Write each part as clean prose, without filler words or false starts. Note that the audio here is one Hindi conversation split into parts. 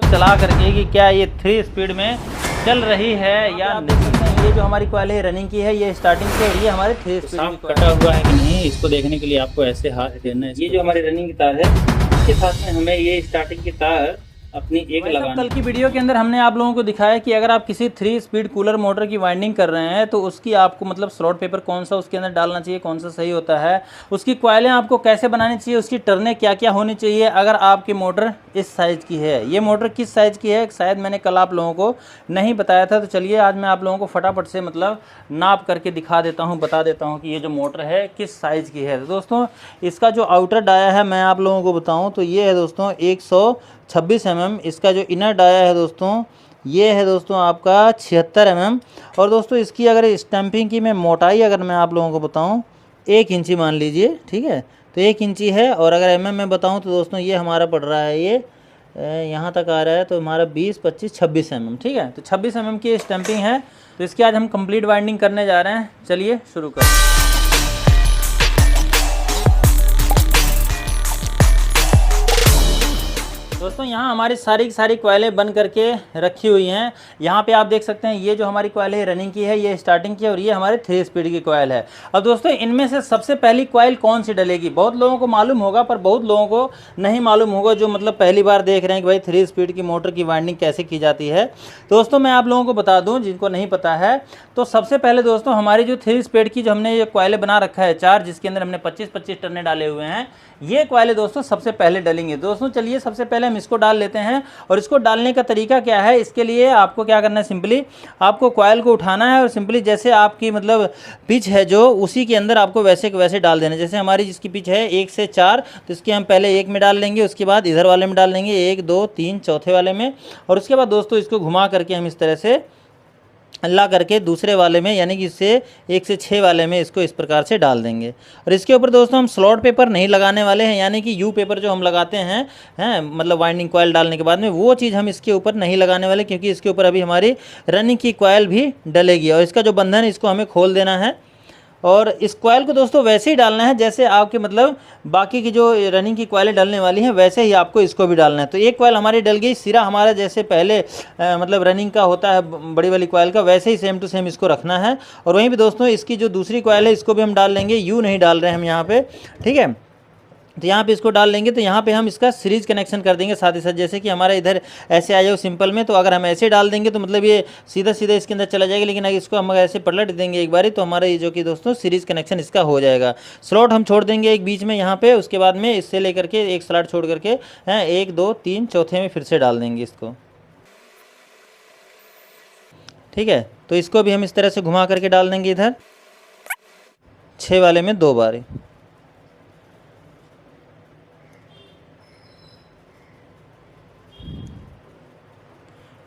चला करके कि क्या ये 3 स्पीड में चल रही है या नहीं। ये जो हमारी कॉइल है रनिंग की है, ये स्टार्टिंग से और ये हमारे 3 स्पीड की कटा हुआ है कि नहीं इसको देखने के लिए आपको ऐसे हाथ फेरना है। ये जो हमारी रनिंग की तार है इसके साथ में हमें ये स्टार्टिंग की तार अपनी एक लगाना। कल की वीडियो के अंदर हमने आप लोगों को दिखाया कि अगर आप किसी 3 स्पीड कूलर मोटर की वाइंडिंग कर रहे हैं तो उसकी आपको मतलब स्लॉट पेपर कौन सा उसके अंदर डालना चाहिए, कौन सा सही होता है, उसकी कॉइलें आपको कैसे बनानी चाहिए, उसकी टर्नें क्या क्या होनी चाहिए अगर आपकी मोटर इस साइज़ की है। ये मोटर किस साइज़ की है शायद मैंने कल आप लोगों को नहीं बताया था, तो चलिए आज मैं आप लोगों को फटाफट से मतलब नाप करके दिखा देता हूँ, बता देता हूँ कि ये जो मोटर है किस साइज़ की है। तो दोस्तों इसका जो आउटर डाया है मैं आप लोगों को बताऊँ तो ये है दोस्तों 126 mm। इसका जो इनर डाया है दोस्तों ये है दोस्तों आपका 76 mm। और दोस्तों इसकी अगर स्टैंपिंग की मैं मोटाई अगर मैं आप लोगों को बताऊं 1 इंची मान लीजिए, ठीक है, तो 1 इंची है। और अगर mm में बताऊं तो दोस्तों ये हमारा पड़ रहा है, ये यहाँ तक आ रहा है तो हमारा 20, 25, 26 mm, ठीक है। तो 26 mm की स्टैंपिंग है। तो इसकी आज हम कंप्लीट वाइंडिंग करने जा रहे हैं। चलिए शुरू करें। दोस्तों यहाँ हमारी सारी की सारी कॉइलें बन करके रखी हुई हैं। यहाँ पे आप देख सकते हैं ये जो हमारी कॉइल है रनिंग की है, ये स्टार्टिंग की है और ये हमारे 3 स्पीड की कॉइल है। अब दोस्तों इनमें से सबसे पहली कॉइल कौन सी डलेगी, बहुत लोगों को मालूम होगा पर बहुत लोगों को नहीं मालूम होगा जो मतलब पहली बार देख रहे हैं कि भाई 3 स्पीड की मोटर की वाइंडिंग कैसे की जाती है। दोस्तों मैं आप लोगों को बता दूँ जिनको नहीं पता है, तो सबसे पहले दोस्तों हमारी जो 3 स्पीड की जो हमने ये कॉइलें बना रखा है 4, जिसके अंदर हमने 25-25 टर्ने डाले हुए हैं, ये कॉइलें दोस्तों सबसे पहले डलेंगे। दोस्तों चलिए सबसे पहले हम इसको डाल लेते हैं। और इसको डालने का तरीका क्या है, इसके लिए आपको क्या करना है, सिंपली आपको कॉइल को उठाना है और सिंपली जैसे आपकी मतलब पिच है जो उसी के अंदर आपको वैसे के वैसे डाल देना है। जैसे हमारी जिसकी पिच है 1 से 4, तो इसके हम पहले 1 में डाल लेंगे, उसके बाद इधर वाले में डाल लेंगे 1, 2, 3 चौथे वाले में, और उसके बाद दोस्तों इसको घुमा करके हम इस तरह से ला करके दूसरे वाले में यानी कि इससे 1 से 6 वाले में इसको इस प्रकार से डाल देंगे। और इसके ऊपर दोस्तों हम स्लॉट पेपर नहीं लगाने वाले हैं, यानी कि यू पेपर जो हम लगाते हैं मतलब वाइंडिंग कॉइल डालने के बाद में, वो चीज़ हम इसके ऊपर नहीं लगाने वाले, क्योंकि इसके ऊपर अभी हमारी रनिंग की कॉइल भी डलेगी। और इसका जो बंधन है इसको हमें खोल देना है और इस कॉइल को दोस्तों वैसे ही डालना है जैसे आपके मतलब बाकी की जो रनिंग की कॉइलें डलने वाली हैं वैसे ही आपको इसको भी डालना है। तो एक कॉइल हमारी डल गई, सिरा हमारा जैसे पहले मतलब रनिंग का होता है बड़ी वाली कॉइल का, वैसे ही सेम टू सेम इसको रखना है। और वहीं भी दोस्तों इसकी जो दूसरी कॉइल है इसको भी हम डाल लेंगे, यू नहीं डाल रहे हैं हम यहाँ पे, ठीक है। तो यहाँ पे इसको डाल लेंगे, तो यहाँ पे हम इसका सीरीज कनेक्शन कर देंगे साथ ही साथ। जैसे कि हमारा इधर ऐसे आ जाओ सिंपल में, तो अगर हम ऐसे डाल देंगे तो मतलब ये सीधा सीधा इसके अंदर चला जाएगा, लेकिन अगर इसको हम ऐसे पलट देंगे एक बारी तो हमारा ये जो कि दोस्तों सीरीज कनेक्शन इसका हो जाएगा। स्लॉट हम छोड़ देंगे एक बीच में यहाँ पे, उसके बाद में इससे लेकर के एक स्लॉट छोड़ करके 1, 2, 3 चौथे में फिर से डाल देंगे इसको, ठीक है। तो इसको भी हम इस तरह से घुमा करके डाल देंगे इधर 6 वाले में 2 बार,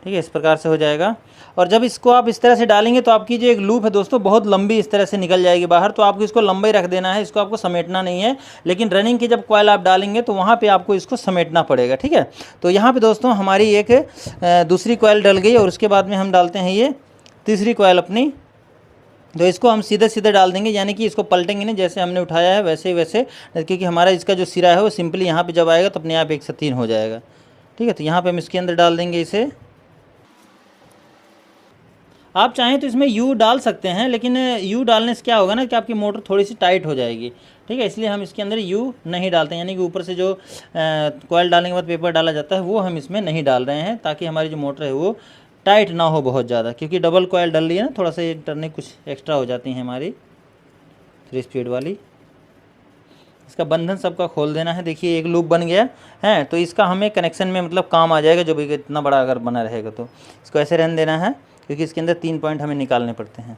ठीक है, इस प्रकार से हो जाएगा। और जब इसको आप इस तरह से डालेंगे तो आपकी जो एक लूप है दोस्तों बहुत लंबी इस तरह से निकल जाएगी बाहर, तो आपको इसको लंबा ही रख देना है, इसको आपको समेटना नहीं है। लेकिन रनिंग की जब कॉइल आप डालेंगे तो वहाँ पे आपको इसको समेटना पड़ेगा, ठीक है। तो यहाँ पे दोस्तों हमारी एक दूसरी कॉइल डल गई और उसके बाद में हम डालते हैं ये तीसरी कॉइल अपनी। तो इसको हम सीधे सीधे डाल देंगे, यानी कि इसको पलटेंगे नहीं, जैसे हमने उठाया है वैसे ही वैसे, क्योंकि हमारा इसका जो सिरा है वो सिंपली यहाँ पर जब आएगा तो अपने आप 1 से 3 हो जाएगा, ठीक है। तो यहाँ पर हम इसके अंदर डाल देंगे इसे। आप चाहें तो इसमें यू डाल सकते हैं, लेकिन यू डालने से क्या होगा ना कि आपकी मोटर थोड़ी सी टाइट हो जाएगी, ठीक है। इसलिए हम इसके अंदर यू नहीं डालते हैं, यानी कि ऊपर से जो कॉइल डालने के बाद पेपर डाला जाता है वो हम इसमें नहीं डाल रहे हैं, ताकि हमारी जो मोटर है वो टाइट ना हो बहुत ज़्यादा, क्योंकि डबल कॉइल डल रही है ना, थोड़ा सा ये टर्नें कुछ एक्स्ट्रा हो जाती हैं हमारी 3 स्पीड वाली। इसका बंधन सबका खोल देना है। देखिए एक लूप बन गया है, तो इसका हमें कनेक्शन में मतलब काम आ जाएगा, जो भी इतना बड़ा अगर बना रहेगा तो इसको ऐसे रहने देना है, क्योंकि इसके अंदर 3 पॉइंट हमें निकालने पड़ते हैं।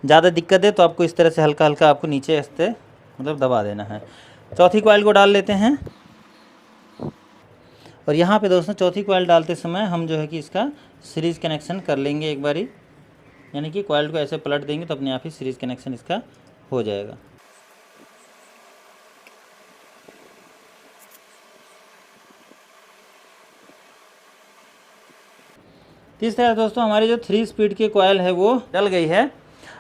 ज़्यादा दिक्कत है तो आपको इस तरह से हल्का हल्का आपको नीचे ऐसे मतलब दबा देना है। चौथी कॉइल को डाल लेते हैं। और यहाँ पे दोस्तों चौथी कॉइल डालते समय हम जो है कि इसका सीरीज कनेक्शन कर लेंगे एक बारी, यानी कि कॉइल को ऐसे पलट देंगे तो अपने आप ही सीरीज कनेक्शन इसका हो जाएगा। तीसरा दोस्तों हमारी जो 3 स्पीड की कॉइल है वो डल गई है।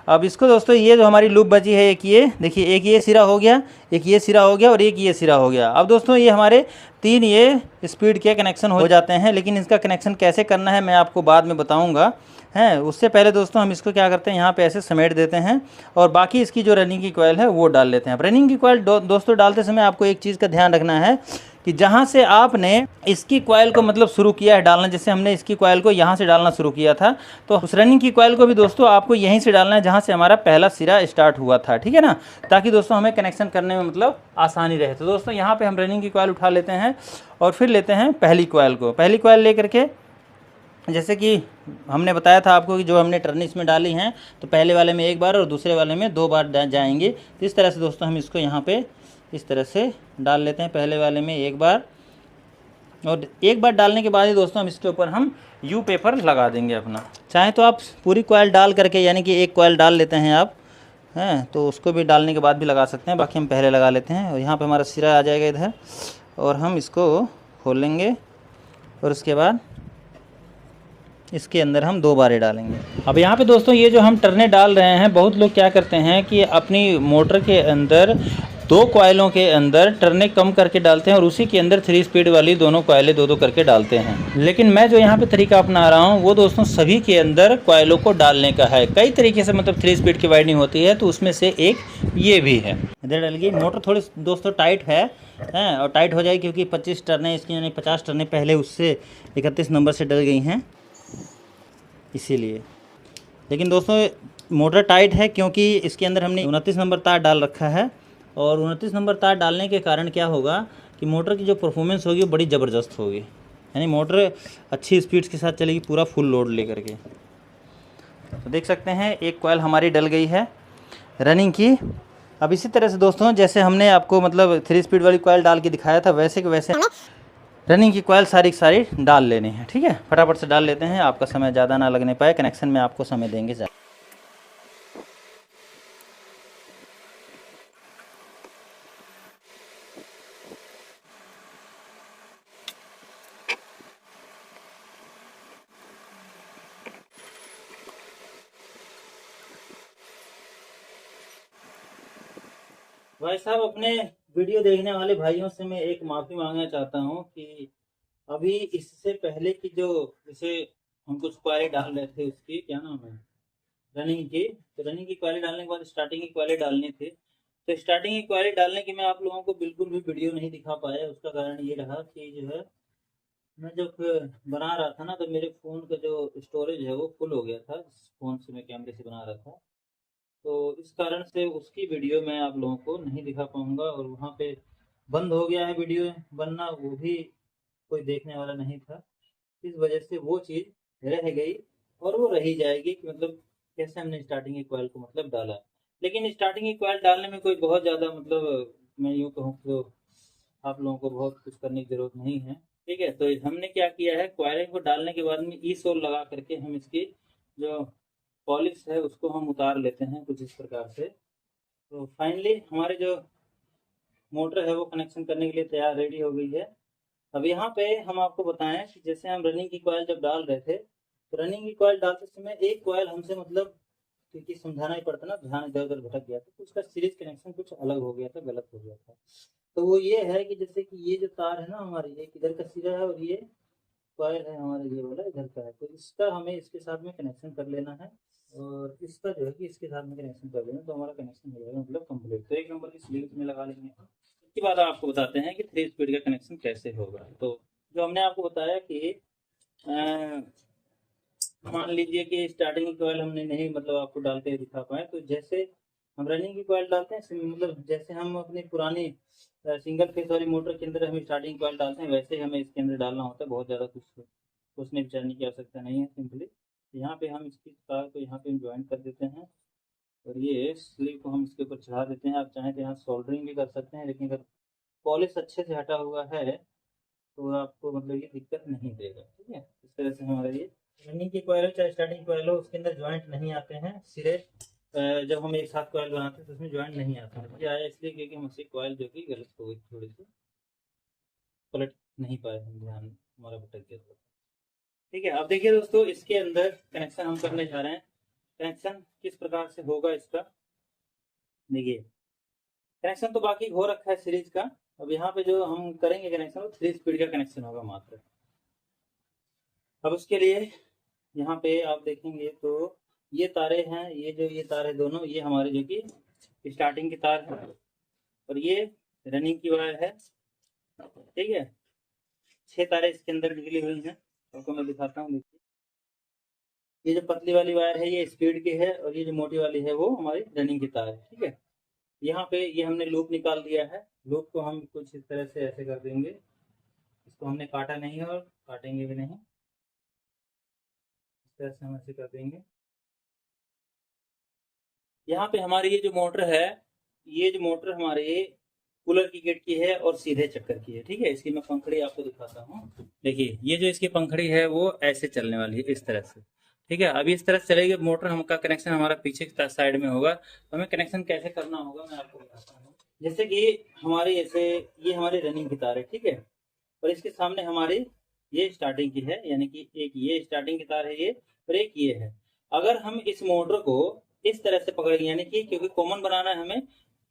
अब इसको दोस्तों ये जो हमारी लूप बची है, एक ये देखिए, एक ये सिरा हो गया, एक ये सिरा हो गया और एक ये सिरा हो गया। अब दोस्तों ये हमारे 3 ये स्पीड के कनेक्शन हो जाते हैं, लेकिन इसका कनेक्शन कैसे करना है मैं आपको बाद में बताऊंगा। हैं, उससे पहले दोस्तों हम इसको क्या करते हैं, यहाँ पे ऐसे समेट देते हैं और बाकी इसकी जो रनिंग की कॉइल है वो डाल लेते हैं। अब रनिंग की कॉइल दोस्तों डालते समय आपको एक चीज़ का ध्यान रखना है कि जहाँ से आपने इसकी कॉइल को मतलब शुरू किया है डालना, जैसे हमने इसकी कॉइल को यहाँ से डालना शुरू किया था, तो उस रनिंग की कॉइल को भी दोस्तों आपको यहीं से डालना है जहाँ से हमारा पहला सिरा स्टार्ट हुआ था, ठीक है ना, ताकि दोस्तों हमें कनेक्शन करने में मतलब आसानी रहे। तो दोस्तों यहाँ पे हम रनिंग की कॉइल उठा लेते हैं और फिर लेते हैं पहली कॉइल को। पहली कॉइल ले करके, जैसे कि हमने बताया था आपको कि जो हमने टर्न इसमें डाली हैं, तो पहले वाले में एक बार और दूसरे वाले में 2 बार जाएंगे। तो इस तरह से दोस्तों हम इसको यहाँ पे इस तरह से डाल लेते हैं, पहले वाले में एक बार, और एक बार डालने के बाद ही दोस्तों हम इसके ऊपर हम यू पेपर लगा देंगे अपना। चाहे तो आप पूरी कॉइल डाल करके, यानी कि एक कॉइल डाल लेते हैं आप, हैं, तो उसको भी डालने के बाद भी लगा सकते हैं, बाकी हम पहले लगा लेते हैं। और यहाँ पे हमारा सिरा आ जाएगा इधर, और हम इसको खोल लेंगे और उसके बाद इसके अंदर हम 2 बार डालेंगे। अब यहाँ पे दोस्तों ये जो हम टर्ने डाल रहे हैं, बहुत लोग क्या करते हैं कि अपनी मोटर के अंदर 2 कॉइलों के अंदर टर्ने कम करके डालते हैं और उसी के अंदर 3 स्पीड वाली दोनों कॉइलें 2-2 करके डालते हैं। लेकिन मैं जो यहाँ पे तरीका अपना रहा हूँ वो दोस्तों सभी के अंदर कॉइलों को डालने का है। कई तरीके से मतलब 3 स्पीड की वाइंडिंग होती है, तो उसमें से एक ये भी है। इधर डाल गई। मोटर थोड़ी दोस्तों टाइट है, और टाइट हो जाएगी क्योंकि 25 टर्नें इसकी, यानी 50 टर्नें पहले उससे 31 नंबर से डल गई हैं, इसीलिए। लेकिन दोस्तों मोटर टाइट है क्योंकि इसके अंदर हमने 29 नंबर तार डाल रखा है, और 29 नंबर तार डालने के कारण क्या होगा कि मोटर की जो परफॉर्मेंस होगी वो बड़ी ज़बरदस्त होगी, यानी मोटर अच्छी स्पीड्स के साथ चलेगी पूरा फुल लोड लेकर के। तो देख सकते हैं एक कॉइल हमारी डल गई है रनिंग की। अब इसी तरह से दोस्तों जैसे हमने आपको मतलब 3 स्पीड वाली कॉइल डाल के दिखाया था, वैसे के वैसे रनिंग की कॉइल सारी की सारी डाल लेनी है, ठीक है। फटाफट से डाल लेते हैं, आपका समय ज़्यादा ना लगने पाए, कनेक्शन में आपको समय देंगे ज़्यादा। भाई साहब, अपने वीडियो देखने वाले भाइयों से मैं एक माफ़ी मांगना चाहता हूँ कि अभी इससे पहले की जो, जैसे हम कुछ क्वारी डाल रहे थे, उसकी क्या नाम है, रनिंग की, तो रनिंग की क्वारी डालने के बाद स्टार्टिंग की क्वारी डालनी थी। तो स्टार्टिंग की क्वारी डालने की मैं आप लोगों को बिल्कुल भी वीडियो नहीं दिखा पाया। उसका कारण ये रहा कि जो है मैं जब बना रहा था ना, तो मेरे फ़ोन का जो स्टोरेज है वो फुल हो गया था, जिस फ़ोन से मैं कैमरे से बना रहा था। तो इस कारण से उसकी वीडियो मैं आप लोगों को नहीं दिखा पाऊँगा, और वहाँ पे बंद हो गया है वीडियो बनना, वो भी कोई देखने वाला नहीं था। इस वजह से वो चीज़ रह गई और वो रही जाएगी कि मतलब कैसे हमने स्टार्टिंग की कॉइल को मतलब डाला। लेकिन स्टार्टिंग की कॉइल डालने में कोई बहुत ज़्यादा मतलब मैं यूँ कहूँ तो आप लोगों को बहुत कुछ करने की ज़रूरत नहीं है, ठीक है। तो हमने क्या किया है, कॉइलिंग को डालने के बाद में ई सोल लगा करके हम इसकी जो पॉलिश है उसको हम उतार लेते हैं कुछ इस प्रकार से। तो फाइनली हमारे जो मोटर है वो कनेक्शन करने के लिए तैयार रेडी हो गई है। अब यहाँ पे हम आपको बताएं कि जैसे हम रनिंग की कॉइल जब डाल रहे थे, तो रनिंग की कॉइल डालते समय एक कॉइल हमसे मतलब क्योंकि समझाना ही पड़ता ना, ध्यान इधर उधर भटक गया था, तो उसका सीरीज कनेक्शन कुछ अलग हो गया था, गलत हो गया था। तो वो ये है कि जैसे कि ये जो तार है ना हमारी, एक इधर का सिरा है और ये कॉइल है हमारा ये वाला इधर का है, तो इसका हमें इसके साथ में कनेक्शन कर लेना है, और इसका जो है कि इसके साथ में कनेक्शन कर लेना, तो हमारा कनेक्शन हो जाएगा मतलब कंप्लीट। तो 1 नंबर की स्लीव में लगा लेंगे। इसके बाद आपको बताते हैं कि 3 स्पीड का कनेक्शन कैसे होगा। तो जो हमने आपको बताया कि मान लीजिए कि स्टार्टिंग की कॉइल हमने नहीं मतलब आपको डाल के दिखा पाए, तो जैसे हम रनिंग की कॉइल डालते हैं मतलब जैसे हम अपनी पुरानी सिंगल फेस वाली मोटर के अंदर हम स्टार्टिंग कॉइल डालते हैं, वैसे ही हमें इसके अंदर डालना होता है। बहुत ज़्यादा कुछ सोचने विचारने की आवश्यकता नहीं है। सिंपली यहाँ पे हम इसकी तार को यहाँ पे ज्वाइन कर देते हैं, और ये स्लीव को हम इसके ऊपर चढ़ा देते हैं। आप चाहें तो यहाँ सोल्डरिंग भी कर सकते हैं, लेकिन अगर पॉलिश अच्छे से हटा हुआ है तो आपको मतलब ये दिक्कत नहीं देगा, ठीक है। इस तरह से हमारा ये रनिंग की कॉइल हो चाहे स्टार्टिंग कॉइल हो, उसके अंदर ज्वाइंट नहीं आते हैं सिरे। जब हम एक साथ कॉइल बनाते हैं तो उसमें ज्वाइंट नहीं आता है। ये आया इसलिए क्योंकि हमसे कॉइल जो कि गलत हो गई, थोड़ी सी पलट नहीं पाए हम, ध्यान हमारा भटक गया था, ठीक है। अब देखिए दोस्तों, इसके अंदर कनेक्शन हम करने जा रहे हैं। कनेक्शन किस प्रकार से होगा इसका, देखिए कनेक्शन तो बाकी हो रखा है सीरीज का। अब यहाँ पे जो हम करेंगे कनेक्शन वो 3 स्पीड का कनेक्शन होगा मात्र। अब उसके लिए यहाँ पे आप देखेंगे तो ये तारे हैं, ये तारे दोनों ये हमारे जो कि स्टार्टिंग की तार है और ये रनिंग की वायर है, ठीक है। 6 तारे इसके अंदर निकली हुई हैं, आपको मैं दिखाता हूँ। देखिए ये जो पतली वाली वायर है ये स्पीड की है और ये जो मोटी वाली है वो हमारी रनिंग की तार है, ठीक है। यहाँ पे ये हमने लूप निकाल दिया है। लूप को हम कुछ इस तरह से ऐसे कर देंगे, इसको हमने काटा नहीं और काटेंगे भी नहीं, इस तरह से हम ऐसे कर देंगे। यहाँ पे हमारी ये जो मोटर है, ये जो मोटर हमारे कूलर की गेट की है और सीधे चक्कर की है, ठीक है। इसकी मैं पंखड़ी आपको दिखाता हूँ। देखिए ये जो इसकी पंखड़ी है वो ऐसे चलने वाली है इस तरह से, ठीक है। अभी इस तरह से चलेगी। मोटर हमका कनेक्शन हमारा पीछे की साइड में होगा, तो हमें कनेक्शन कैसे करना होगा मैं आपको बताता हूँ। जैसे कि हमारी ऐसे ये हमारी रनिंग की तार है, ठीक है, और इसके सामने हमारी ये स्टार्टिंग की है, यानी कि एक ये स्टार्टिंग की तार है ये और एक ये है। अगर हम इस मोटर को इस तरह से पकड़ेंगे, यानी कि क्योंकि कॉमन बनाना है हमें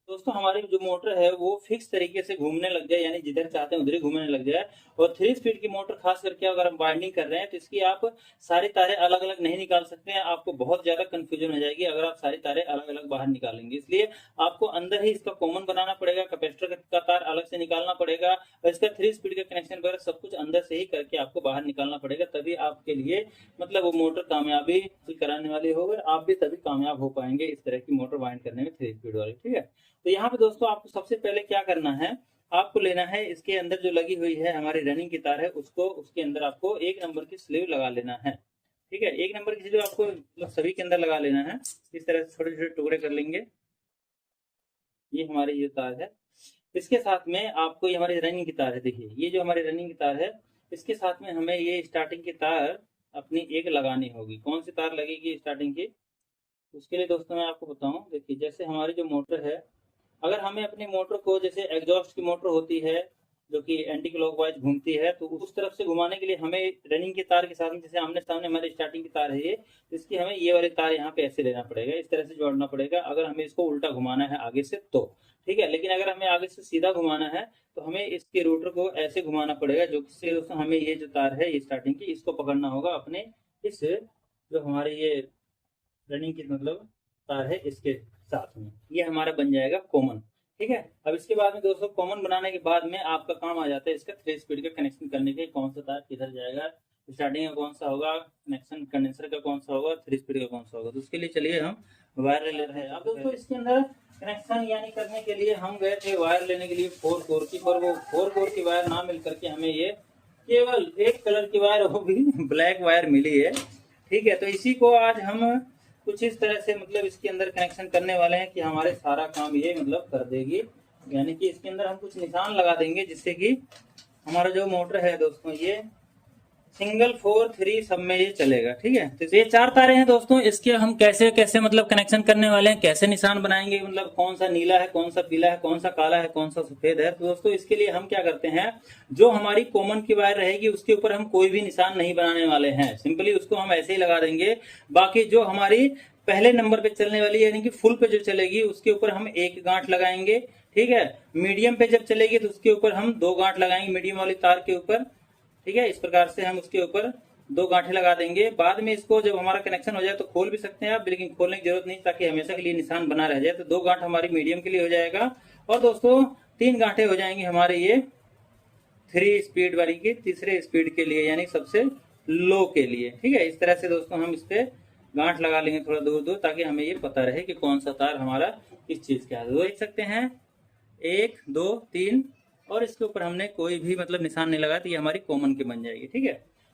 दोस्तों, हमारी जो मोटर है वो फिक्स तरीके से घूमने लग जाए, यानी जिधर चाहते हैं उधर ही घूमने लग जाए। और 3 स्पीड की मोटर खास करके अगर हम बाइंडिंग कर रहे हैं तो इसकी आप सारी तारें अलग अलग नहीं निकाल सकते हैं, आपको बहुत ज्यादा कंफ्यूजन हो जाएगी अगर आप सारी तारें अलग अलग बाहर निकालेंगे। इसलिए आपको अंदर ही इसका कॉमन बनाना पड़ेगा, कैपेसिटर का तार अलग से निकालना पड़ेगा और इसका 3 स्पीड का कनेक्शन वगैरह सब कुछ अंदर से ही करके आपको बाहर निकालना पड़ेगा, तभी आपके लिए मतलब वो मोटर कामयाबी कराने वाली होगी, आप भी तभी कामयाब हो पाएंगे इस तरह की मोटर बाइंड करने में 3 स्पीड वाली, ठीक है। तो यहाँ पे दोस्तों आपको सबसे पहले क्या करना है, आपको लेना है इसके अंदर जो लगी हुई है हमारी रनिंग की तार है उसको, उसके अंदर आपको 1 नंबर की स्लीव लगा लेना है, ठीक है। 1 नंबर की स्लीव आपको मतलब सभी के अंदर लगा लेना है। इस तरह से छोटे छोटे टुकड़े कर लेंगे। ये हमारी ये तार है, इसके साथ में आपको ये हमारी रनिंग की तार है। देखिए ये जो हमारी रनिंग की तार है इसके साथ में हमें ये स्टार्टिंग की तार अपनी एक लगानी होगी। कौन सी तार लगेगी स्टार्टिंग की, उसके लिए दोस्तों मैं आपको बताऊं। देखिए जैसे हमारी जो मोटर है, अगर हमें अपनी मोटर को जैसे एग्जॉस्ट की मोटर होती है जो कि एंटी क्लॉकवाइज घूमती है, तो उस तरफ से घुमाने के लिए हमें रनिंग की तार के साथ में जैसे आमने सामने हमारी स्टार्टिंग की तार है ये, इसकी हमें ये वाली तार यहाँ पे ऐसे लेना पड़ेगा, इस तरह से जोड़ना पड़ेगा अगर हमें इसको उल्टा घुमाना है आगे से तो, ठीक है। लेकिन अगर हमें आगे से सीधा घुमाना है तो हमें इसके रोटर को ऐसे घुमाना पड़ेगा, जो कि दोस्तों हमें ये जो तार है ये स्टार्टिंग की, इसको पकड़ना होगा अपने इस जो हमारे ये रनिंग की मतलब तार है इसके साथ में, ये हमारा बन जाएगा कॉमन, ठीक है। अब इसके बाद में दोस्तों कॉमन बनाने के बाद में आपका काम आ जाता है इसका 3 स्पीड का कनेक्शन करने के, कौन सा तार किधर जाएगा, स्टार्टिंग का कौन सा होगा, कनेक्शन कंडेंसर का कौन सा होगा, 3 स्पीड का कौन सा होगा। तो उसके लिए चलिए हम वायर ले रहे हैं। अब दोस्तों इसके अंदर कनेक्शन यानी करने के लिए हम गए थे वायर लेने के लिए 4 कोर की, पर वो 4 कोर की वायर ना मिल करके हमें ये केवल एक कलर की वायर, वो भी ब्लैक वायर मिली है, ठीक है। तो इसी को आज हम कुछ इस तरह से मतलब इसके अंदर कनेक्शन करने वाले हैं कि हमारे सारा काम ये मतलब कर देगी, यानी कि इसके अंदर हम कुछ निशान लगा देंगे जिससे कि हमारा जो मोटर है दोस्तों ये सिंगल 4 3 सब में ये चलेगा, ठीक है। तो ये 4 तारे हैं दोस्तों, इसके हम कैसे कैसे मतलब कनेक्शन करने वाले हैं, कैसे निशान बनाएंगे, मतलब कौन सा नीला है, कौन सा पीला है, कौन सा काला है, कौन सा सफेद है। तो दोस्तों इसके लिए हम क्या करते हैं, जो हमारी कॉमन की वायर रहेगी उसके ऊपर हम कोई भी निशान नहीं बनाने वाले हैं, सिंपली उसको हम ऐसे ही लगा देंगे। बाकी जो हमारी पहले नंबर पे चलने वाली यानी कि फुल पे जो चलेगी उसके ऊपर हम एक गांठ लगाएंगे, ठीक है। मीडियम पे जब चलेगी तो उसके ऊपर हम 2 गांठ लगाएंगे मीडियम वाली तार के ऊपर, ठीक है। इस प्रकार से हम उसके ऊपर 2 गांठें लगा देंगे। बाद में इसको जब हमारा कनेक्शन हो जाए तो खोल भी सकते हैं आप, लेकिन खोलने की जरूरत नहीं, ताकि हमेशा के लिए निशान बना रह जाए। तो 2 गांठ हमारी मीडियम के लिए हो जाएगा और दोस्तों 3 गांठें हो जाएंगी हमारे ये 3 स्पीड वाली की, तीसरे स्पीड के लिए यानी सबसे लो के लिए, ठीक है। इस तरह से दोस्तों हम इस पे गांठ लगा लेंगे थोड़ा दूर दूर, ताकि हमें ये पता रहे कि कौन सा तार हमारा किस चीज का है। देख सकते हैं 1 2 3 और इसके ऊपर हमने कोई भी मतलब निशान नहीं लगाया, तो ये हमारी कॉमन की बन जाएगी, ठीक है।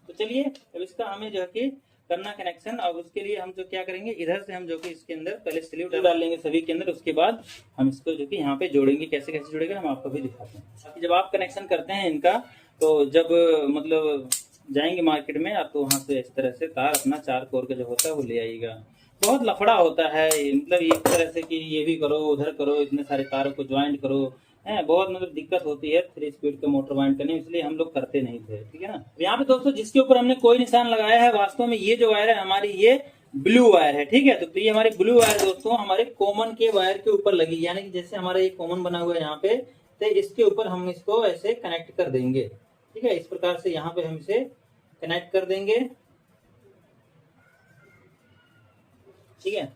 तो चलिए अब इसका हमें जो है कि करना कनेक्शन। अब उसके लिए हम जो क्या करेंगे, इधर से हम जो कि इसके अंदर पहले स्लीव डाल लेंगे सभी के अंदर, उसके बाद हम इसको जो कि यहाँ पे जोड़ेंगे। कैसे कैसे जोड़ेंगे हम आपको भी दिखाते हैं। ताकि जब आप कनेक्शन करते हैं इनका, तो जब मतलब जाएंगे मार्केट में आप, तो वहां से इस तरह से तार अपना 4 कोर का जो होता है वो ले आइएगा। बहुत लफड़ा होता है, मतलब एक तरह से कि ये भी करो उधर करो, इतने सारे तारों को ज्वाइंट करो, है बहुत मतलब दिक्कत होती है 3 स्पीड का मोटर बाइंड करने में, इसलिए हम लोग करते नहीं थे, ठीक है ना। यहाँ पे दोस्तों जिसके ऊपर हमने कोई निशान लगाया है, वास्तव में ये जो वायर है हमारी ये ब्लू वायर है, ठीक है। तो ये हमारे ब्लू वायर दोस्तों हमारे कॉमन के वायर के ऊपर लगी, यानी कि जैसे हमारा ये कॉमन बना हुआ है यहाँ पे, तो इसके ऊपर हम इसको ऐसे कनेक्ट कर देंगे, ठीक है। इस प्रकार से यहाँ पे हम इसे कनेक्ट कर देंगे, ठीक है।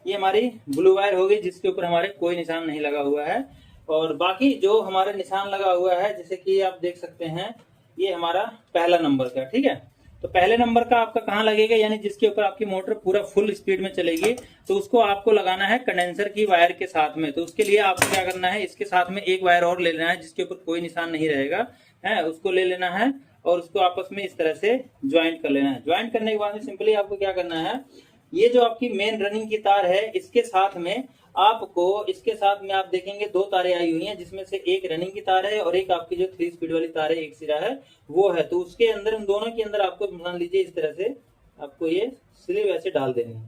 ये हमारी ब्लू वायर होगी जिसके ऊपर हमारे कोई निशान नहीं लगा हुआ है। और बाकी जो हमारे निशान लगा हुआ है, जैसे कि आप देख सकते हैं, ये हमारा पहला नंबर का, ठीक है। तो पहले नंबर का आपका कहाँ लगेगा, यानी जिसके ऊपर आपकी मोटर पूरा फुल स्पीड में चलेगी, तो उसको आपको लगाना है कंडेंसर की वायर के साथ में। तो उसके लिए आपको क्या करना है, इसके साथ में एक वायर और ले लेना है जिसके ऊपर कोई निशान नहीं रहेगा, है, उसको ले लेना है और उसको आपस में इस तरह से ज्वाइंट कर लेना है। ज्वाइंट करने के बाद में सिंपली आपको क्या करना है, ये जो आपकी मेन रनिंग की तार है, इसके साथ में आपको, इसके साथ में आप देखेंगे दो तारें आई हुई हैं, जिसमें से एक रनिंग की तार है और एक आपकी जो 3 स्पीड वाली तार है, एक सिरा है वो है। तो उसके अंदर, इन दोनों के अंदर आपको मान लीजिए इस तरह से आपको ये स्लीव ऐसे डाल देनी है।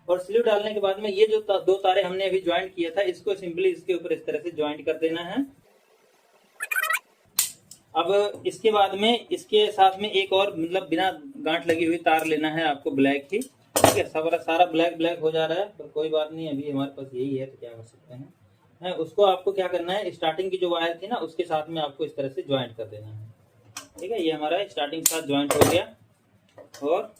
और स्लीव डालने के बाद में ये जो दो तारें हमने अभी ज्वाइंट किया था, इसको सिंपली इसके ऊपर इस तरह से ज्वाइंट कर देना है। अब इसके बाद में इसके साथ में एक और, मतलब बिना गांठ लगी हुई तार लेना है आपको, ब्लैक ही, ठीक है। सारा ब्लैक ब्लैक हो जा रहा है, पर कोई बात नहीं, अभी हमारे पास यही है तो क्या कर सकते हैं, है। उसको आपको क्या करना है, स्टार्टिंग की जो वायर थी ना, उसके साथ में आपको इस तरह से ज्वाइंट कर देना है, ठीक है। ये हमारा स्टार्टिंग के साथ ज्वाइंट हो गया और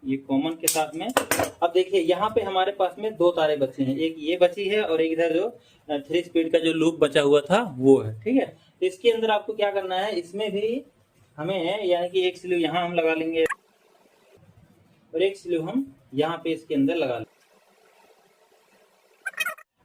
ये कॉमन के साथ में। अब देखिए यहाँ पे हमारे पास में दो तारे बचे हैं, एक ये बची है और एक इधर जो 3 स्पीड का जो लूप बचा हुआ था वो है, ठीक है। तो इसके अंदर आपको क्या करना है, इसमें भी हमें, यानी कि एक स्लीव यहाँ हम लगा लेंगे और एक स्लीव हम यहाँ पे इसके अंदर लगा लेंगे।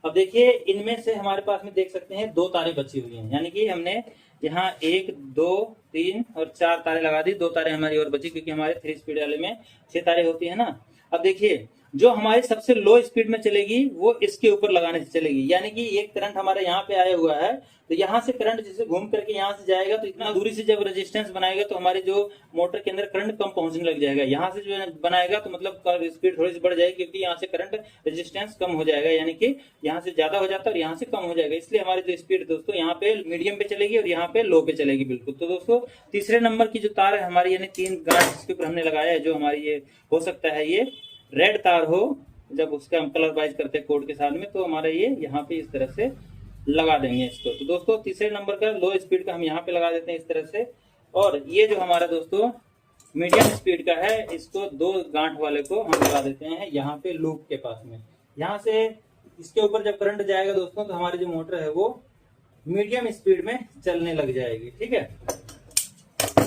अब देखिए इनमें से हमारे पास में देख सकते हैं दो तारें बची हुई हैं, यानी कि हमने यहाँ 1 2 3 और 4 तारें लगा दी, 2 तारें हमारी और बची, क्योंकि हमारे 3 स्पीड वाले में 6 तारें होती है ना। अब देखिए जो हमारी सबसे लो स्पीड में चलेगी वो इसके ऊपर लगाने से चलेगी, यानी कि ये करंट हमारे यहाँ पे आया हुआ है, तो यहाँ से करंट जैसे घूम करके यहाँ से जाएगा, तो इतना दूरी से जब रेजिस्टेंस बनाएगा तो हमारे जो मोटर के अंदर करंट कम पहुंचने लग जाएगा। यहाँ से जो बनाएगा तो मतलब स्पीड थोड़ी सी बढ़ जाएगी, क्योंकि यहाँ से करंट रेजिस्टेंस कम हो जाएगा, यानी कि यहाँ से ज्यादा हो जाता है और यहाँ से कम हो जाएगा। इसलिए हमारी जो स्पीड दोस्तों यहाँ पे मीडियम पे चलेगी और यहाँ पे लो पे चलेगी, बिल्कुल। तो दोस्तों तीसरे नंबर की जो तार है हमारी, यानी 3 गांठ जिसके ऊपर हमने लगाया है, जो हमारी ये हो सकता है ये रेड तार हो, जब उसका हम कलर वाइज करते हैं कोड के साथ में, तो हमारे ये यहाँ पे इस तरह से लगा देंगे इसको। तो दोस्तों तीसरे नंबर का लो स्पीड का हम यहाँ पे लगा देते हैं इस तरह से, और ये जो हमारा दोस्तों मीडियम स्पीड का है, इसको 2 गांठ वाले को हम लगा देते हैं यहाँ पे लूप के पास में। यहाँ से इसके ऊपर जब करंट जाएगा दोस्तों, तो हमारी जो मोटर है वो मीडियम स्पीड में चलने लग जाएगी, ठीक है।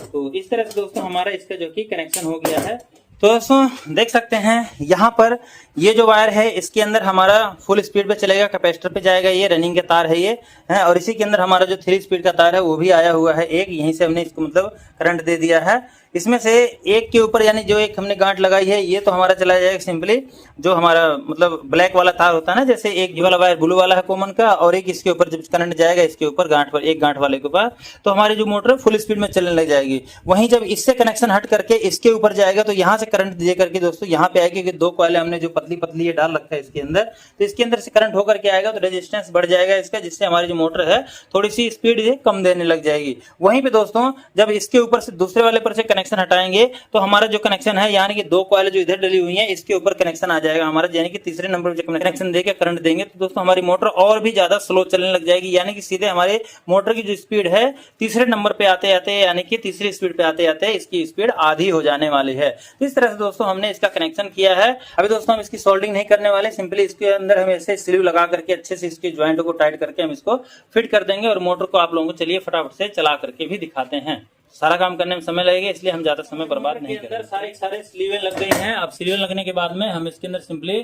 तो इस तरह से दोस्तों हमारा इसका जो कि कनेक्शन हो गया है। तो दोस्तों देख सकते हैं यहाँ पर ये जो वायर है, इसके अंदर हमारा फुल स्पीड पे चलेगा, कैपेसिटर पे जाएगा, ये रनिंग का तार है ये है, और इसी के अंदर हमारा जो 3 स्पीड का तार है वो भी आया हुआ है एक, यहीं से हमने इसको मतलब करंट दे दिया है। इसमें से एक के ऊपर, यानी जो एक हमने गांठ लगाई है, ये तो हमारा चला जाएगा सिंपली जो हमारा मतलब ब्लैक वाला तार होता है ना, जैसे एक ये वाला वायर ब्लू वाला है कॉमन का, और एक इसके ऊपर जब करंट जाएगा इसके ऊपर गांठ पर, एक गांठ वाले के ऊपर, तो हमारी जो मोटर फुल स्पीड में चलने लग जाएगी। वहीं जब इससे कनेक्शन हट करके इसके ऊपर जाएगा, तो यहाँ से करंट दे करके दोस्तों यहाँ पे आएगी, क्योंकि 2 कॉइल हमने जो पतली पतली ये डाल रखा है इसके अंदर, तो इसके अंदर से करंट होकर के आएगा, तो रेजिस्टेंस बढ़ जाएगा इसका, जिससे हमारी जो मोटर है थोड़ी सी स्पीड कम देने लग जाएगी। वहीं पे दोस्तों जब इसके ऊपर से दूसरे वाले पर से कनेक्शन हटाएंगे, तो हमारा जो कनेक्शन है, यानी कि 2 कॉइल जो इधर डली हुई है, इसके ऊपर कनेक्शन आ जाएगा हमारा, यानी कि तीसरे नंबर पर जब कनेक्शन देके करंट देंगे, तो दोस्तों हमारी मोटर और भी ज्यादा स्लो चलने लग जाएगी, यानी कि सीधे हमारे मोटर की जो स्पीड है तीसरे नंबर पे आते आते, यानी कि तीसरी स्पीड पे आते आते इसकी स्पीड आधी हो जाने वाली है। तो इस तरह से दोस्तों हमने इसका कनेक्शन किया है। अभी दोस्तों हम इसकी सोल्डरिंग नहीं करने वाले, सिंपली इसके अंदर हम ऐसे स्लीव लगा करके अच्छे से इसके ज्वाइंट को टाइट करके हम इसको फिट कर देंगे, और मोटर को आप लोगों को चलिए फटाफट से चला करके भी दिखाते हैं। सारा काम करने में समय लगेगा, इसलिए हम ज्यादा समय बर्बाद नहीं करेंगे। सारे स्लीवें लग गई हैं। अब स्लीवें लगने के बाद में हम इसके अंदर सिंपली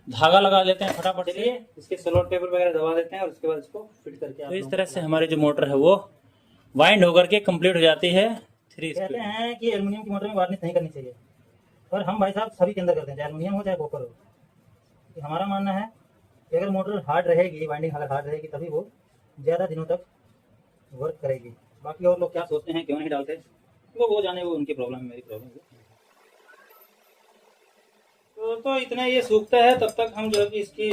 धागा लगा लेते हैं फटाफट से, इसके सलोट पेपर वगैरह दबा देते हैं और उसके बाद इसको फिट करके, तो इस तरह से हमारी जो मोटर है वो वाइंड होकर के कंप्लीट हो जाती है। 3 कहते हैं कि एल्युमिनियम की मोटर में वार्निश नहीं करनी चाहिए, और हम भाई साहब सभी के अंदर करते हैं, चाहे एल्युमिनियम हो चाहे कॉपर हो। हमारा मानना है कि अगर मोटर हार्ड रहेगी, वाइंडिंग अगर हार्ड रहेगी, तभी वो ज़्यादा दिनों तक वर्क करेगी। बाकी और लोग क्या सोचते हैं क्यों नहीं डालते, वो जाने, वो उनकी प्रॉब्लम है, मेरी प्रॉब्लम है। तो इतना ये सूखता है, तब तक हम जो है कि इसकी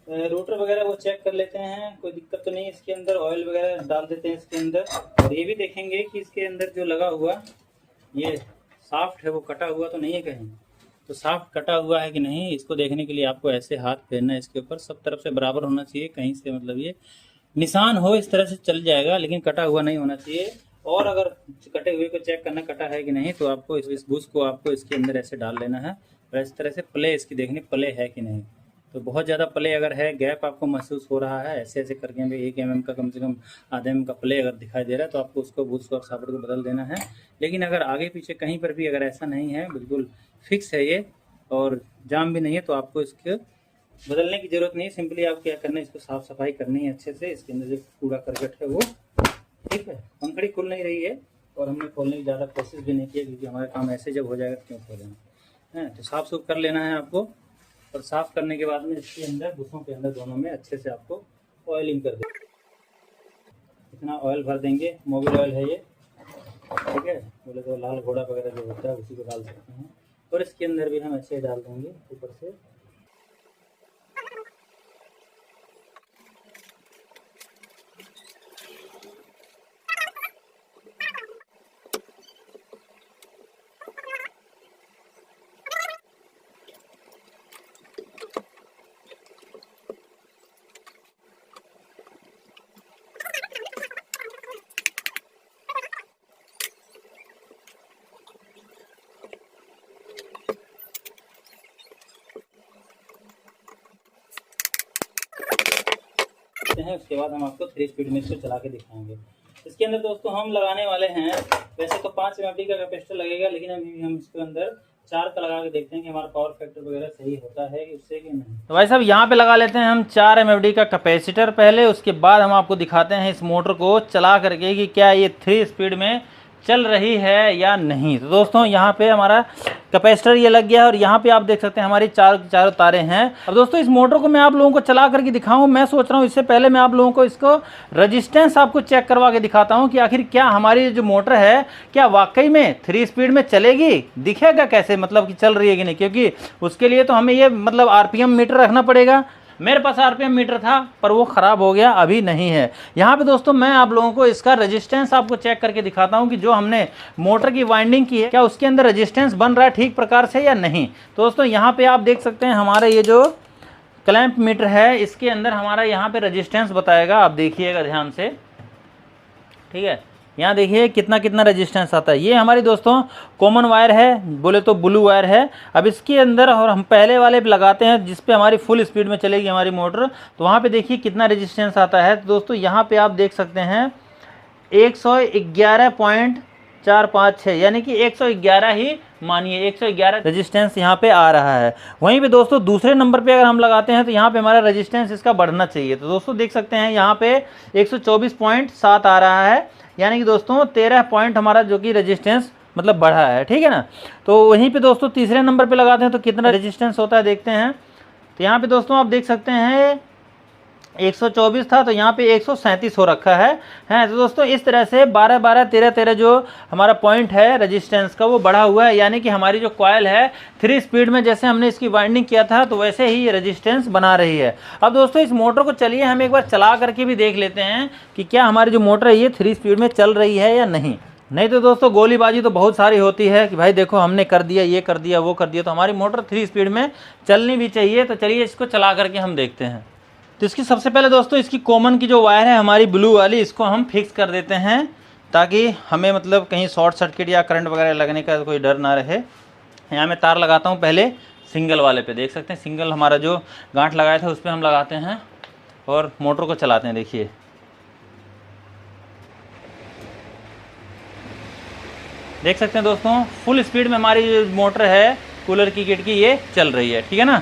रोटर वगैरह वो चेक कर लेते हैं, कोई दिक्कत तो नहीं। इसके अंदर ऑयल वगैरह डाल देते हैं इसके अंदर, और ये भी देखेंगे कि इसके अंदर जो लगा हुआ ये सॉफ्ट है, वो कटा हुआ तो नहीं है कहीं। तो सॉफ्ट कटा हुआ है कि नहीं, इसको देखने के लिए आपको ऐसे हाथ फेरना है इसके ऊपर, सब तरफ से बराबर होना चाहिए, कहीं से मतलब ये निशान हो इस तरह से चल जाएगा, लेकिन कटा हुआ नहीं होना चाहिए। और अगर कटे हुए को चेक करना कटा है कि नहीं, तो आपको इस बुश को आपको इसके अंदर ऐसे डाल लेना है और इस तरह से प्ले इसकी देखनी प्ले है कि नहीं। तो बहुत ज़्यादा प्ले अगर है, गैप आपको महसूस हो रहा है, ऐसे ऐसे करके हमें 1 mm का कम से कम आधे mm का प्ले अगर दिखाई दे रहा है, तो आपको उसको बुश और सॉकेट को बदल देना है। लेकिन अगर आगे पीछे कहीं पर भी अगर ऐसा नहीं है, बिल्कुल फिक्स है ये और जाम भी नहीं है, तो आपको इसके बदलने की जरूरत नहीं है। सिंपली आप क्या करना है, इसको साफ सफाई करनी है अच्छे से। इसके अंदर जो कूड़ा करकट है वो, ठीक है। पंखड़ी खुल नहीं रही है और हमने खोलने की ज़्यादा कोशिश भी नहीं की, क्योंकि हमारा काम ऐसे जब हो जाएगा तो क्यों खोलेंगे, है। तो साफ सुफ कर लेना है आपको, और साफ करने के बाद में इसके अंदर बुशों के अंदर दोनों में अच्छे से आपको ऑयलिंग कर देंगे। इतना ऑयल भर देंगे, मोबिल ऑयल है ये, ठीक है। बोले तो लाल घोड़ा वगैरह जो होता है उसी को डाल सकते हैं, और इसके अंदर भी हम ऐसे डाल देंगे ऊपर से। हैं, उसके बाद हम आपको 3 स्पीड में इसको चला के दिखाएंगे। इसके अंदर दोस्तों हम लगाने वाले हैं, वैसे तो 5 एमएमडी का कैपेसिटर लगेगा, लेकिन अभी हम इसके अंदर 4 का लगा के देखते हैं कि हमारा पावर फैक्टर वगैरह सही होता है उससे कि नहीं। तो भाई साहब यहाँ पे लगा लेते हैं हम 4 एमएमडी का कैपेसिटर पहले, उसके बाद हम आपको दिखाते हैं इस मोटर को चला करके कि क्या ये 3 स्पीड में चल रही है या नहीं। तो दोस्तों यहाँ पे हमारा कैपेसिटर ये लग गया है और यहाँ पे आप देख सकते हैं हमारी चारों तारें हैं। अब दोस्तों इस मोटर को मैं आप लोगों को चला करके दिखाऊं, मैं सोच रहा हूँ इससे पहले मैं आप लोगों को इसको रेजिस्टेंस आपको चेक करवा के दिखाता हूँ कि आखिर क्या हमारी जो मोटर है क्या वाकई में 3 स्पीड में चलेगी, दिखेगा कैसे, मतलब कि चल रही है कि नहीं। क्योंकि उसके लिए तो हमें ये मतलब आरपीएम मीटर रखना पड़ेगा। मेरे पास आरपीएम मीटर था पर वो ख़राब हो गया, अभी नहीं है। यहाँ पे दोस्तों मैं आप लोगों को इसका रेजिस्टेंस आपको चेक करके दिखाता हूँ कि जो हमने मोटर की वाइंडिंग की है क्या उसके अंदर रेजिस्टेंस बन रहा है ठीक प्रकार से या नहीं। तो दोस्तों यहाँ पे आप देख सकते हैं हमारा ये जो क्लैंप मीटर है इसके अंदर हमारा यहाँ पे रेजिस्टेंस बताएगा, आप देखिएगा ध्यान से, ठीक है। यहाँ देखिए कितना कितना रेजिस्टेंस आता है। ये हमारी दोस्तों कॉमन वायर है, बोले तो ब्लू वायर है। अब इसके अंदर और हम पहले वाले पे लगाते हैं जिस पे हमारी फुल स्पीड में चलेगी हमारी मोटर, तो वहाँ पे देखिए कितना रेजिस्टेंस आता है। तो दोस्तों यहाँ पे आप देख सकते हैं 111.456, यानी कि 111 ही मानिए, 111 रेजिस्टेंस यहाँ पे आ रहा है। वहीं पे दोस्तों दूसरे नंबर पे अगर हम लगाते हैं तो यहाँ पे हमारा रेजिस्टेंस इसका बढ़ना चाहिए। तो दोस्तों देख सकते हैं यहाँ पे 124.7 आ रहा है, यानी कि दोस्तों 13 पॉइंट हमारा जो कि रेजिस्टेंस मतलब बढ़ा है, ठीक है ना। तो वहीं पे दोस्तों तीसरे नंबर पे लगाते हैं तो कितना रेजिस्टेंस होता है देखते हैं। तो यहाँ पे दोस्तों आप देख सकते हैं 124 था तो यहाँ पे 137 हो रखा है। तो दोस्तों इस तरह से 12 12 13 13 जो हमारा पॉइंट है रेजिस्टेंस का वो बढ़ा हुआ है, यानी कि हमारी जो कॉयल है 3 स्पीड में जैसे हमने इसकी वाइंडिंग किया था तो वैसे ही ये रेजिस्टेंस बना रही है। अब दोस्तों इस मोटर को चलिए हम एक बार चला करके भी देख लेते हैं कि क्या हमारी जो मोटर है ये 3 स्पीड में चल रही है या नहीं तो दोस्तों गोलीबाजी तो बहुत सारी होती है कि भाई देखो हमने कर दिया, ये कर दिया, वो कर दिया। तो हमारी मोटर 3 स्पीड में चलनी भी चाहिए। तो चलिए इसको चला करके हम देखते हैं। तो इसकी सबसे पहले दोस्तों इसकी कॉमन की जो वायर है हमारी ब्लू वाली, इसको हम फिक्स कर देते हैं ताकि हमें मतलब कहीं शॉर्ट सर्किट या करंट वगैरह लगने का कोई डर ना रहे। यहाँ मैं तार लगाता हूँ पहले सिंगल वाले पे, देख सकते हैं सिंगल हमारा जो गांठ लगाया था उस पर हम लगाते हैं और मोटर को चलाते हैं। देखिए देख सकते हैं दोस्तों फुल स्पीड में हमारी जो मोटर है कूलर की किट की ये चल रही है, ठीक है ना।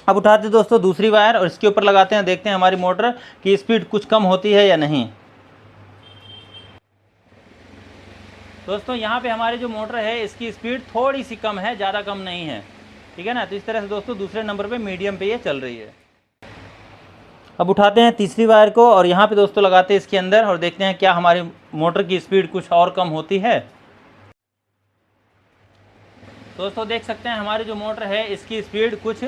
अब उठाते हैं दोस्तों दूसरी वायर और इसके ऊपर लगाते हैं, देखते हैं हमारी मोटर की स्पीड कुछ कम होती है या नहीं। दोस्तों यहाँ पे हमारी जो मोटर है इसकी स्पीड थोड़ी सी कम है, ज़्यादा कम नहीं है, ठीक है ना। तो इस तरह से दोस्तों दूसरे नंबर पे मीडियम पे ये चल रही है। अब उठाते हैं तीसरी वायर को और यहाँ पे दोस्तों लगाते हैं इसके अंदर और देखते हैं क्या हमारी मोटर की स्पीड कुछ और कम होती है। दोस्तों देख सकते हैं हमारी जो मोटर है इसकी स्पीड कुछ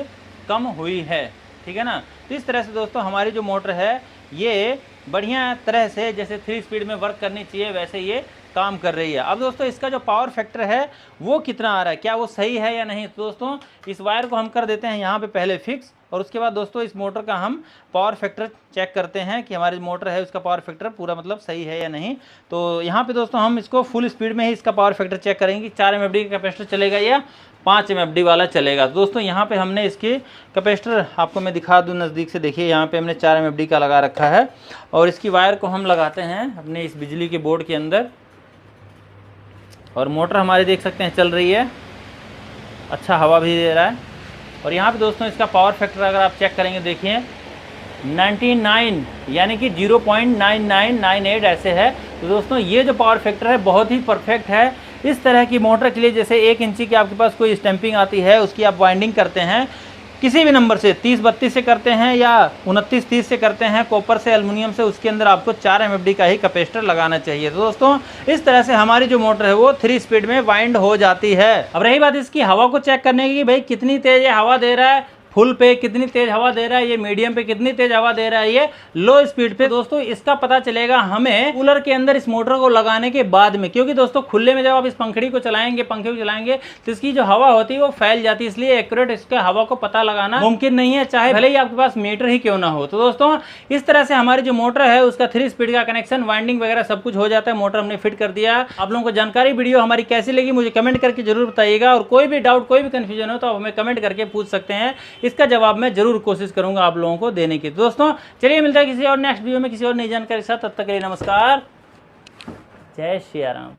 कम हुई है, ठीक है ना। तो इस तरह से दोस्तों हमारी जो मोटर है ये बढ़िया तरह से जैसे 3 स्पीड में वर्क करनी चाहिए वैसे ये काम कर रही है। अब दोस्तों इसका जो पावर फैक्टर है वो कितना आ रहा है, क्या वो सही है या नहीं। तो दोस्तों इस वायर को हम कर देते हैं यहाँ पे पहले फिक्स, और उसके बाद दोस्तों इस मोटर का हम पावर फैक्टर चेक करते हैं कि हमारी मोटर है उसका पावर फैक्टर पूरा मतलब सही है या नहीं। तो यहाँ पे दोस्तों हम इसको फुल स्पीड में ही इसका पावर फैक्टर चेक करेंगे कि 4 MFD का कैपेसिटर चलेगा या 5 MFD वाला चलेगा। तो दोस्तों यहाँ पे हमने इसके कैपेसिटर आपको मैं दिखा दूँ नज़दीक से, देखिए यहाँ पे हमने 4 MFD का लगा रखा है, और इसकी वायर को हम लगाते हैं अपने इस बिजली के बोर्ड के अंदर, और मोटर हमारी देख सकते हैं चल रही है, अच्छा हवा भी दे रहा है। और यहाँ पे दोस्तों इसका पावर फैक्टर अगर आप चेक करेंगे देखिए 99 यानी कि 0.9998 ऐसे है। तो दोस्तों ये जो पावर फैक्टर है बहुत ही परफेक्ट है। इस तरह की मोटर के लिए जैसे 1 इंची की आपके पास कोई स्टैंपिंग आती है, उसकी आप वाइंडिंग करते हैं किसी भी नंबर से 30-32 से करते हैं या 29-30 से करते हैं, कॉपर से, एल्युमिनियम से, उसके अंदर आपको 4 MFD का ही कैपेसिटर लगाना चाहिए। तो दोस्तों इस तरह से हमारी जो मोटर है वो 3 स्पीड में वाइंड हो जाती है। अब रही बात इसकी हवा को चेक करने की, भाई कितनी तेज ये हवा दे रहा है, फुल पे कितनी तेज हवा दे रहा है, ये मीडियम पे कितनी तेज हवा दे रहा है, ये लो स्पीड पे। दोस्तों इसका पता चलेगा हमें कूलर के अंदर इस मोटर को लगाने के बाद में, क्योंकि दोस्तों खुले में जब आप इस पंखे को चलाएंगे तो इसकी जो हवा होती है वो फैल जाती है, इसलिए एक्यूरेट इसका हवा को पता लगाना मुमकिन नहीं है, चाहे भले ही आपके पास मीटर ही क्यों ना हो। तो दोस्तों इस तरह से हमारी जो मोटर है उसका 3 स्पीड का कनेक्शन, वाइंडिंग वगैरह सब कुछ हो जाता है, मोटर हमने फिट कर दिया। आप लोगों को जानकारी वीडियो हमारी कैसी लगी मुझे कमेंट करके जरूर बताइएगा, और कोई भी डाउट कोई भी कंफ्यूजन हो तो आप हमें कमेंट करके पूछ सकते हैं, इसका जवाब मैं जरूर कोशिश करूंगा आप लोगों को देने की। दोस्तों चलिए मिलता है किसी और नेक्स्ट वीडियो में किसी और नई जानकारी के साथ, तब तक के लिए नमस्कार, जय श्री राम।